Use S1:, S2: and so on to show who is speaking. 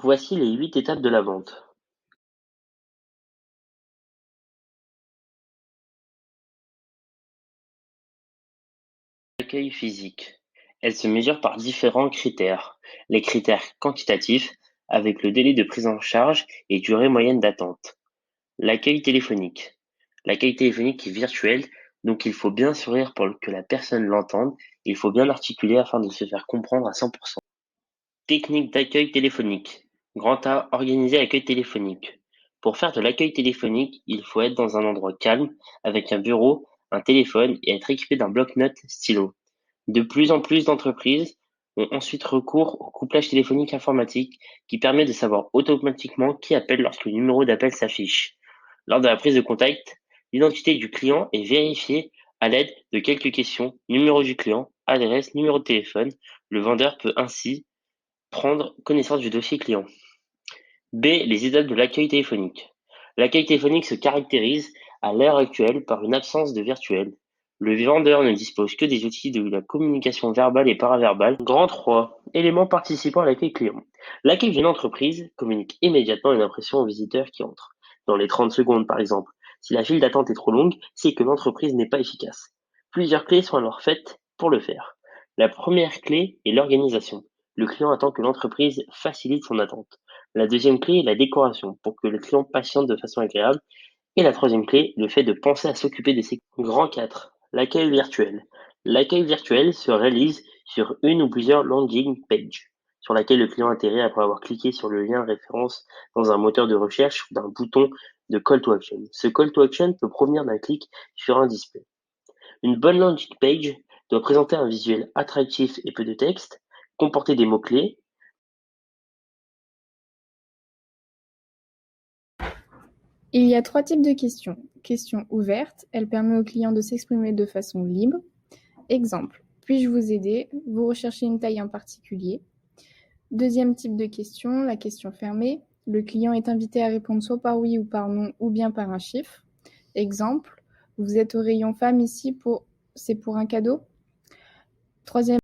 S1: Voici les 8 étapes de la vente. L'accueil physique. Elle se mesure par différents critères. Les critères quantitatifs, avec le délai de prise en charge et durée moyenne d'attente. L'accueil téléphonique. L'accueil téléphonique est virtuel, donc il faut bien sourire pour que la personne l'entende, il faut bien articuler afin de se faire comprendre à 100%. Technique d'accueil téléphonique. Grand A, organiser l'accueil téléphonique. Pour faire de l'accueil téléphonique, il faut être dans un endroit calme, avec un bureau, un téléphone et être équipé d'un bloc-notes stylo. De plus en plus d'entreprises ont ensuite recours au couplage téléphonique informatique qui permet de savoir automatiquement qui appelle lorsque le numéro d'appel s'affiche. Lors de la prise de contact, l'identité du client est vérifiée à l'aide de quelques questions: numéro du client, adresse, numéro de téléphone. Le vendeur peut ainsi prendre connaissance du dossier client. B. Les étapes de l'accueil téléphonique. L'accueil téléphonique se caractérise à l'heure actuelle par une absence de virtuel. Le vendeur ne dispose que des outils de la communication verbale et paraverbale. Grand 3. Éléments participant à l'accueil client. L'accueil d'une entreprise communique immédiatement une impression aux visiteurs qui entrent. Dans les 30 secondes par exemple. Si la file d'attente est trop longue, c'est que l'entreprise n'est pas efficace. Plusieurs clés sont alors faites pour le faire. La première clé est l'organisation. Le client attend que l'entreprise facilite son attente. La deuxième clé est la décoration, pour que le client patiente de façon agréable. Et la troisième clé, le fait de penser à s'occuper de ses Grand 4. L'accueil virtuel. L'accueil virtuel se réalise sur une ou plusieurs landing pages, sur laquelle le client atterrit après avoir cliqué sur le lien référence dans un moteur de recherche ou d'un bouton de call to action. Ce call to action peut provenir d'un clic sur un display. Une bonne landing page doit présenter un visuel attractif et peu de texte, comporter des mots-clés.
S2: Il y a 3 types de questions. Question ouverte, elle permet au client de s'exprimer de façon libre. Exemple, puis-je vous aider? Vous recherchez une taille en particulier. Deuxième type de question, la question fermée. Le client est invité à répondre soit par oui ou par non, ou bien par un chiffre. Exemple, vous êtes au rayon femmes ici, c'est pour un cadeau. Troisième